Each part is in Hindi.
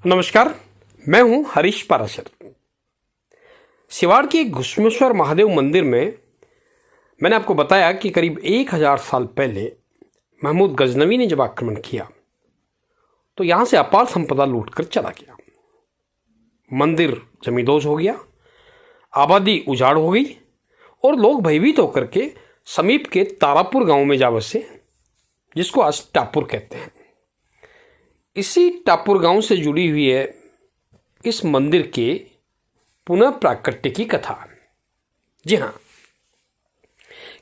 नमस्कार, मैं हूं हरीश पाराशर। सिवाड़ के घुश्मेश्वर महादेव मंदिर में मैंने आपको बताया कि करीब 1000 साल पहले महमूद गजनवी ने जब आक्रमण किया तो यहां से अपार संपदा लूटकर चला गया। मंदिर जमींदोज हो गया, आबादी उजाड़ हो गई और लोग भयभीत होकर के समीप के तारापुर गांव में जा बसे, जिसको आज टापुर कहते हैं। इसी टापुर गांव से जुड़ी हुई है इस मंदिर के पुनः प्राकट्य की कथा। जी हाँ,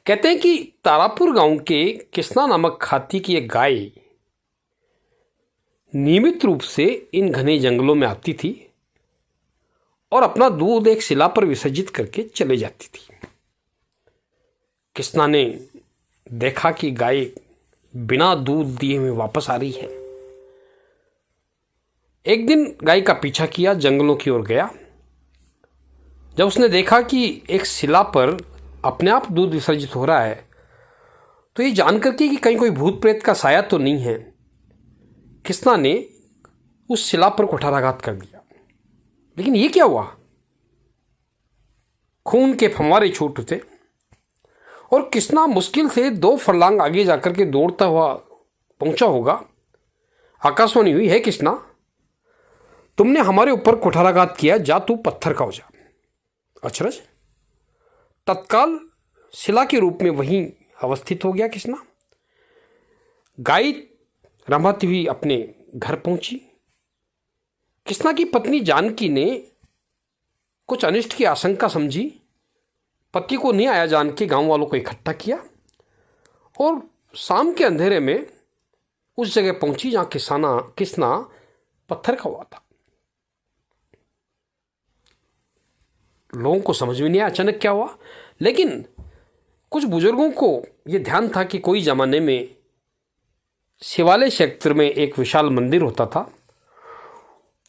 कहते हैं कि तारापुर गांव के किस्ना नामक हाथी की एक गाय नियमित रूप से इन घने जंगलों में आती थी और अपना दूध एक शिला पर विसर्जित करके चले जाती थी। किस्ना ने देखा कि गाय बिना दूध दिए हुए वापस आ रही है। एक दिन गाय का पीछा किया, जंगलों की ओर गया। जब उसने देखा कि एक शिला पर अपने आप दूध विसर्जित हो रहा है तो ये जानकर के कि कहीं कोई भूत प्रेत का साया तो नहीं है, किस्ना ने उस शिला पर कुठाराघात कर दिया। लेकिन ये क्या हुआ? खून के फव्वारे छूट उठे और किस्ना मुश्किल से 2 फरलांग आगे जाकर के दौड़ता हुआ पहुंचा होगा। आकाशवाणी हुई, है किस्ना, तुमने हमारे ऊपर कुठाराघात किया, जा तू पत्थर का हो जा। अचरज, तत्काल शिला के रूप में वहीं अवस्थित हो गया किस्ना। गाय रंभाती हुई अपने घर पहुंची। किस्ना की पत्नी जानकी ने कुछ अनिष्ट की आशंका समझी, पति को नहीं आया जान के गांव वालों को इकट्ठा किया और शाम के अंधेरे में उस जगह पहुंची जहां किस्ना पत्थर का हुआ था। लोगों को समझ में नहीं आया अचानक क्या हुआ, लेकिन कुछ बुजुर्गों को यह ध्यान था कि कोई जमाने में शिवालय क्षेत्र में एक विशाल मंदिर होता था।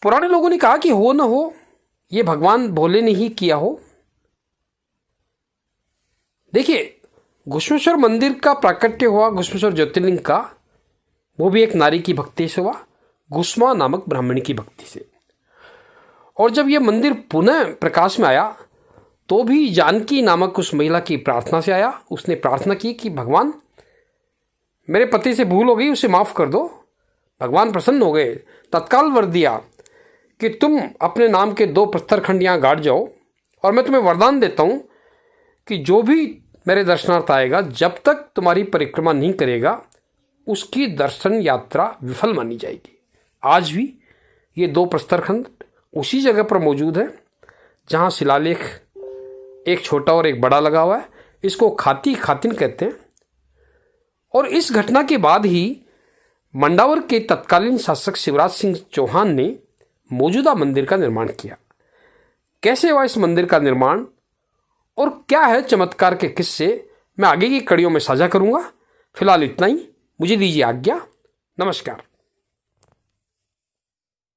पुराने लोगों ने कहा कि हो न हो यह भगवान भोले ने ही किया हो। देखिए, घुश्मेश्वर मंदिर का प्राकट्य हुआ घुश्मेश्वर ज्योतिर्लिंग का, वो भी एक नारी की भक्ति से हुआ, घुश्मा नामक ब्राह्मणी की भक्ति से। और जब यह मंदिर पुनः प्रकाश में आया तो भी जानकी नामक उस महिला की प्रार्थना से आया। उसने प्रार्थना की कि भगवान, मेरे पति से भूल हो गई, उसे माफ़ कर दो। भगवान प्रसन्न हो गए, तत्काल वर दिया कि तुम अपने नाम के 2 प्रस्तर खंड यहाँ गाड़ जाओ और मैं तुम्हें वरदान देता हूँ कि जो भी मेरे दर्शनार्थ आएगा, जब तक तुम्हारी परिक्रमा नहीं करेगा उसकी दर्शन यात्रा विफल मानी जाएगी। आज भी ये 2 प्रस्तर खंड उसी जगह पर मौजूद है जहाँ शिलालेख एक छोटा और एक बड़ा लगा हुआ है। इसको खाती खातिन कहते हैं। और इस घटना के बाद ही मंडावर के तत्कालीन शासक शिवराज सिंह चौहान ने मौजूदा मंदिर का निर्माण किया। कैसे हुआ इस मंदिर का निर्माण और क्या है चमत्कार के किस्से, मैं आगे की कड़ियों में साझा करूंगा। फिलहाल इतना ही, मुझे दीजिए आज्ञा। नमस्कार।